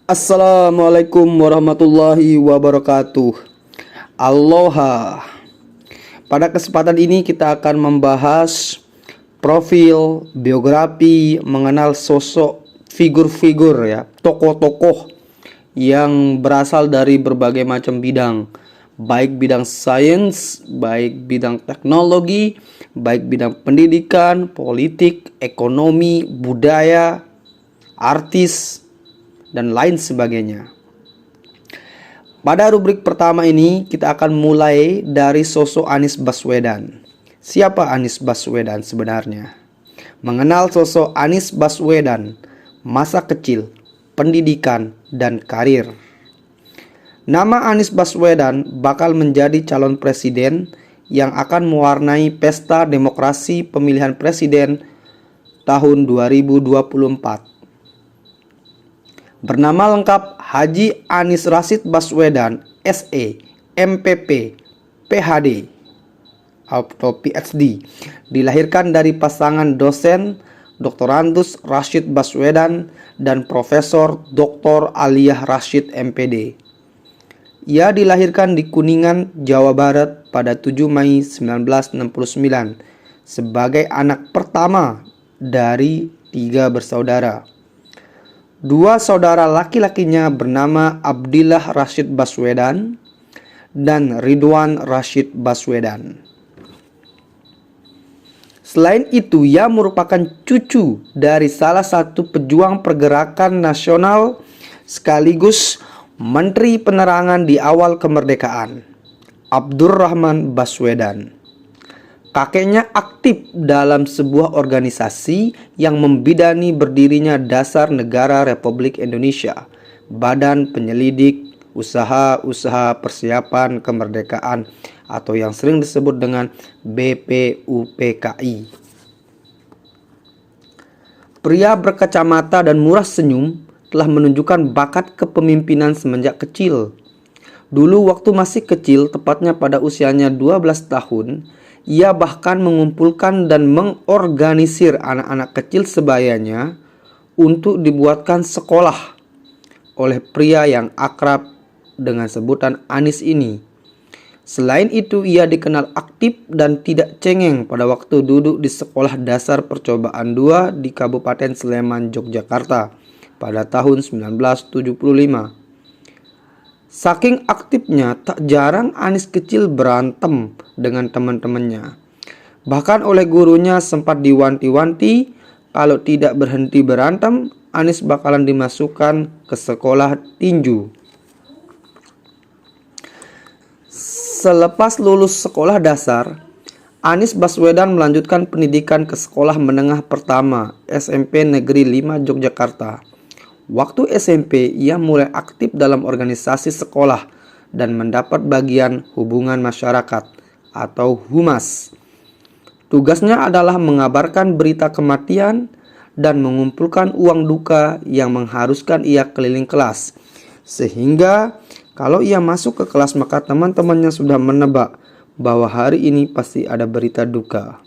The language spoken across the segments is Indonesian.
Assalamualaikum warahmatullahi wabarakatuh. Aloha. Pada kesempatan ini kita akan membahas profil, biografi, mengenal sosok figur-figur ya, tokoh-tokoh yang berasal dari berbagai macam bidang, baik bidang sains, baik bidang teknologi, baik bidang pendidikan, politik, ekonomi, budaya, artis, dan lain sebagainya. Pada rubrik pertama ini kita akan mulai dari sosok Anies Baswedan. Siapa Anies Baswedan sebenarnya? Mengenal sosok Anies Baswedan, masa kecil, pendidikan, dan karir. Nama Anies Baswedan bakal menjadi calon presiden yang akan mewarnai pesta demokrasi pemilihan presiden tahun 2024. Bernama lengkap Haji Anies Rashid Baswedan, SE, MPP, PhD atau PhD. Dilahirkan dari pasangan dosen Dr. Rashid Baswedan dan Profesor Dr. Aliyah Rashid MPD. Ia dilahirkan di Kuningan, Jawa Barat pada 7 Mei 1969 sebagai anak pertama dari 3 bersaudara. 2 saudara laki-lakinya bernama Abdillah Rashid Baswedan dan Ridwan Rashid Baswedan. Selain itu, ia merupakan cucu dari salah satu pejuang pergerakan nasional sekaligus Menteri Penerangan di awal kemerdekaan, Abdurrahman Baswedan. Kakeknya aktif dalam sebuah organisasi yang membidani berdirinya Dasar Negara Republik Indonesia, Badan Penyelidik Usaha-Usaha Persiapan Kemerdekaan atau yang sering disebut dengan BPUPKI. Pria berkacamata dan murah senyum telah menunjukkan bakat kepemimpinan semenjak kecil. Dulu waktu masih kecil, tepatnya pada usianya 12 tahun, ia bahkan mengumpulkan dan mengorganisir anak-anak kecil sebayanya untuk dibuatkan sekolah oleh pria yang akrab dengan sebutan Anies ini. Selain itu, ia dikenal aktif dan tidak cengeng pada waktu duduk di Sekolah Dasar Percobaan II di Kabupaten Sleman, Yogyakarta pada tahun 1975. Saking aktifnya, tak jarang Anies kecil berantem dengan teman-temannya. Bahkan oleh gurunya sempat diwanti-wanti kalau tidak berhenti berantem, Anies bakalan dimasukkan ke sekolah tinju. Selepas lulus sekolah dasar, Anies Baswedan melanjutkan pendidikan ke sekolah menengah pertama SMP Negeri 5 Yogyakarta. Waktu SMP, ia mulai aktif dalam organisasi sekolah dan mendapat bagian hubungan masyarakat atau humas. Tugasnya adalah mengabarkan berita kematian dan mengumpulkan uang duka yang mengharuskan ia keliling kelas. Sehingga kalau ia masuk ke kelas maka teman-temannya sudah menebak bahwa hari ini pasti ada berita duka.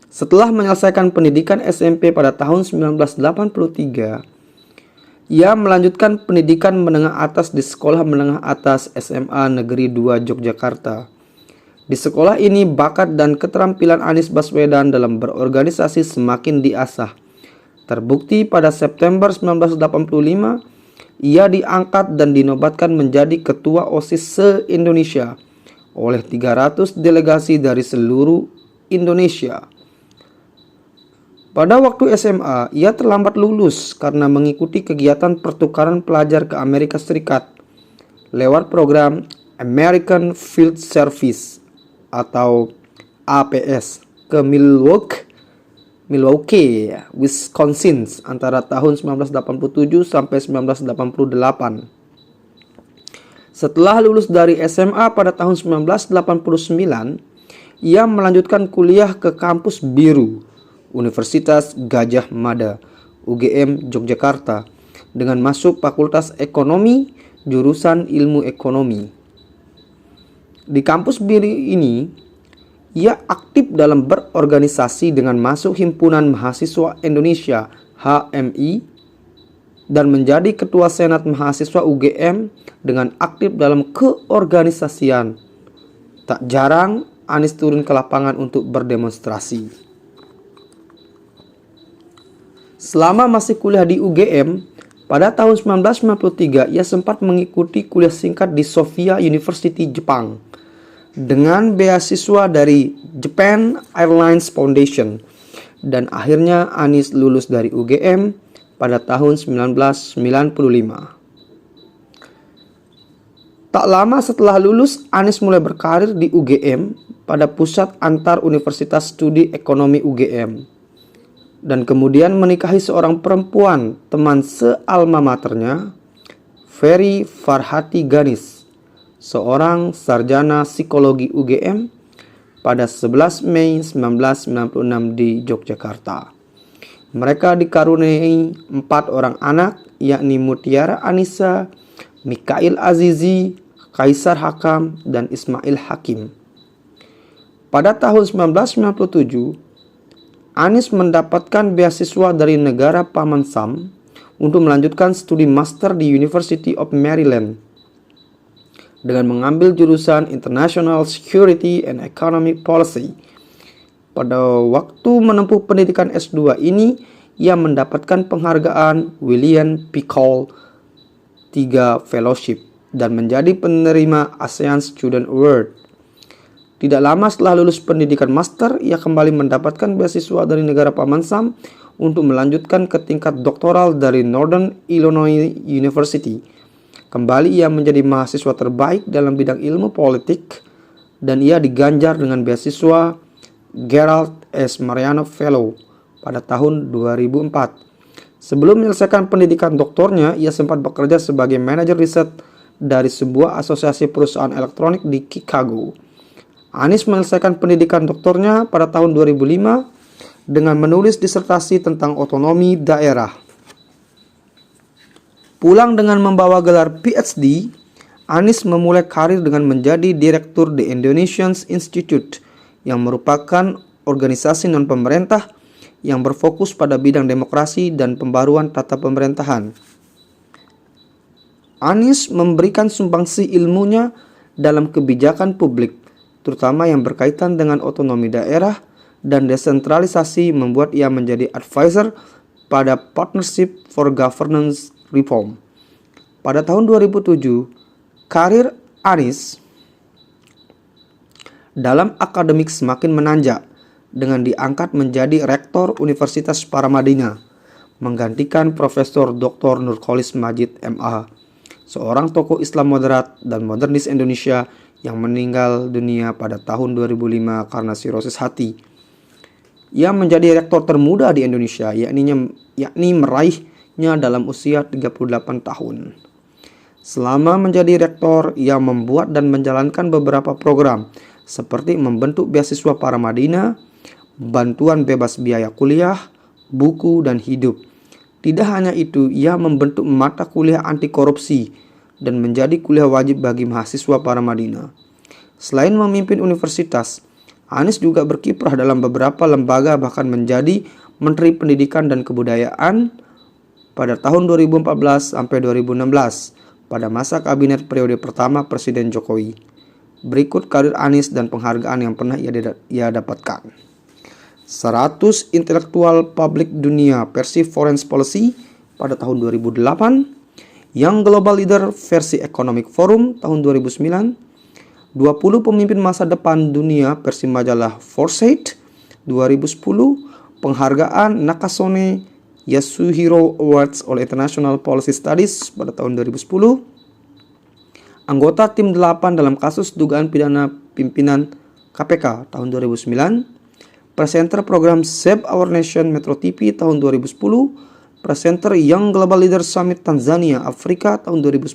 Setelah menyelesaikan pendidikan SMP pada tahun 1983, ia melanjutkan pendidikan menengah atas di Sekolah Menengah Atas SMA Negeri 2 Yogyakarta. Di sekolah ini, bakat dan keterampilan Anies Baswedan dalam berorganisasi semakin diasah. Terbukti pada September 1985, ia diangkat dan dinobatkan menjadi Ketua OSIS se-Indonesia oleh 300 delegasi dari seluruh Indonesia. Pada waktu SMA, ia terlambat lulus karena mengikuti kegiatan pertukaran pelajar ke Amerika Serikat lewat program American Field Service atau APS ke Milwaukee, Wisconsin antara tahun 1987 sampai 1988. Setelah lulus dari SMA pada tahun 1989, ia melanjutkan kuliah ke kampus biru Universitas Gadjah Mada, UGM Yogyakarta, dengan masuk Fakultas Ekonomi, jurusan Ilmu Ekonomi. Di kampus biru ini, ia aktif dalam berorganisasi dengan masuk Himpunan Mahasiswa Indonesia (HMI), dan menjadi Ketua Senat Mahasiswa UGM dengan aktif dalam keorganisasian. Tak jarang Anies turun ke lapangan untuk berdemonstrasi. Selama masih kuliah di UGM, pada tahun 1993 ia sempat mengikuti kuliah singkat di Sofia University, Jepang, dengan beasiswa dari Japan Airlines Foundation, dan akhirnya Anies lulus dari UGM pada tahun 1995. Tak lama setelah lulus, Anies mulai berkarir di UGM pada Pusat Antar Universitas Studi Ekonomi UGM, dan kemudian menikahi seorang perempuan teman sealma maternya, Ferry Farhati Ganis, seorang sarjana psikologi UGM, pada 11 Mei 1996 di Yogyakarta. Mereka dikaruniai 4 orang anak, yakni Mutiara Anissa, Mikail Azizi, Kaisar Hakam, dan Ismail Hakim. Pada tahun 1997, Anies mendapatkan beasiswa dari negara Paman Sam untuk melanjutkan studi master di University of Maryland dengan mengambil jurusan International Security and Economic Policy. Pada waktu menempuh pendidikan S2 ini, ia mendapatkan penghargaan William P. Cole III Fellowship dan menjadi penerima ASEAN Student Award. Tidak lama setelah lulus pendidikan master, ia kembali mendapatkan beasiswa dari negara Paman Sam untuk melanjutkan ke tingkat doktoral dari Northern Illinois University. Kembali ia menjadi mahasiswa terbaik dalam bidang ilmu politik, dan ia diganjar dengan beasiswa Gerald S. Mariano Fellow pada tahun 2004. Sebelum menyelesaikan pendidikan doktornya, ia sempat bekerja sebagai manajer riset dari sebuah asosiasi perusahaan elektronik di Chicago. Anies menyelesaikan pendidikan doktornya pada tahun 2005 dengan menulis disertasi tentang otonomi daerah. Pulang dengan membawa gelar PhD, Anies memulai karir dengan menjadi direktur The Indonesian Institute, yang merupakan organisasi non-pemerintah yang berfokus pada bidang demokrasi dan pembaruan tata pemerintahan. Anies memberikan sumbangsi ilmunya dalam kebijakan publik, terutama yang berkaitan dengan otonomi daerah dan desentralisasi, membuat ia menjadi advisor pada Partnership for Governance Reform. Pada tahun 2007, karir Anies dalam akademik semakin menanjak dengan diangkat menjadi Rektor Universitas Paramadina, menggantikan Profesor Dr. Nurcholis Majid MA, seorang tokoh Islam moderat dan modernis Indonesia yang meninggal dunia pada tahun 2005 karena sirosis hati. Ia menjadi rektor termuda di Indonesia, yakni meraihnya dalam usia 38 tahun. Selama menjadi rektor, ia membuat dan menjalankan beberapa program seperti membentuk beasiswa Paramadina, bantuan bebas biaya kuliah, buku, dan hidup. Tidak hanya itu, ia membentuk mata kuliah anti korupsi dan menjadi kuliah wajib bagi mahasiswa Paramadina. Selain memimpin universitas, Anies juga berkiprah dalam beberapa lembaga, bahkan menjadi Menteri Pendidikan dan Kebudayaan pada tahun 2014 sampai 2016 pada masa kabinet periode pertama Presiden Jokowi. Berikut karir Anies dan penghargaan yang pernah ia dapatkan. 100 intelektual publik dunia versi Foreign Policy pada tahun 2008, Young Global Leader versi Economic Forum tahun 2009, 20 pemimpin masa depan dunia versi majalah Foresight 2010, penghargaan Nakasone Yasuhiro Awards oleh International Policy Studies pada tahun 2010, anggota tim 8 dalam kasus dugaan pidana pimpinan KPK tahun 2009, presenter program Save Our Nation Metro TV tahun 2010, presenter Young Global Leader Summit Tanzania Afrika tahun 2010,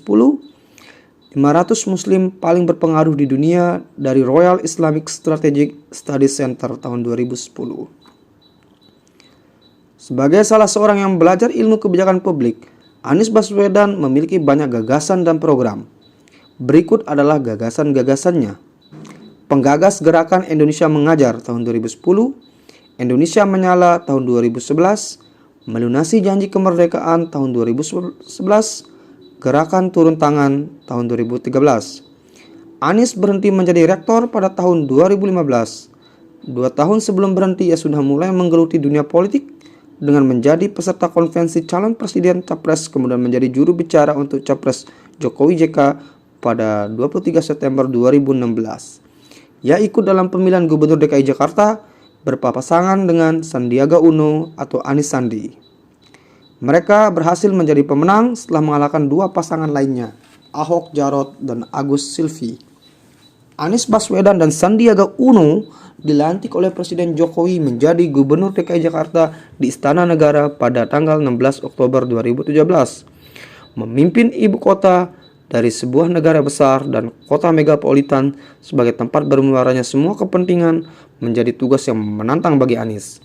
500 muslim paling berpengaruh di dunia dari Royal Islamic Strategic Studies Center tahun 2010. Sebagai salah seorang yang belajar ilmu kebijakan publik, Anies Baswedan memiliki banyak gagasan dan program. Berikut adalah gagasan-gagasannya. Penggagas gerakan Indonesia Mengajar tahun 2010, Indonesia Menyala tahun 2011, melunasi janji kemerdekaan tahun 2011, gerakan turun tangan tahun 2013. Anies berhenti menjadi rektor pada tahun 2015. 2 tahun sebelum berhenti, ia sudah mulai menggeluti dunia politik dengan menjadi peserta konvensi calon presiden Capres, kemudian menjadi juru bicara untuk Capres Jokowi JK pada 23 September 2016. Ia ikut dalam pemilihan Gubernur DKI Jakarta berpasangan dengan Sandiaga Uno atau Anies Sandi. Mereka berhasil menjadi pemenang setelah mengalahkan 2 pasangan lainnya, Ahok Jarot dan Agus Silvi. Anies Baswedan dan Sandiaga Uno dilantik oleh Presiden Jokowi menjadi Gubernur DKI Jakarta di Istana Negara pada tanggal 16 Oktober 2017. Memimpin ibu kota dari sebuah negara besar dan kota megapolitan sebagai tempat bermuaranya semua kepentingan menjadi tugas yang menantang bagi Anies.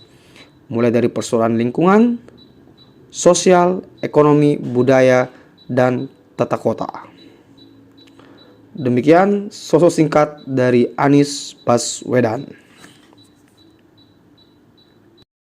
Mulai dari persoalan lingkungan, sosial, ekonomi, budaya, dan tata kota. Demikian sosok singkat dari Anies Baswedan.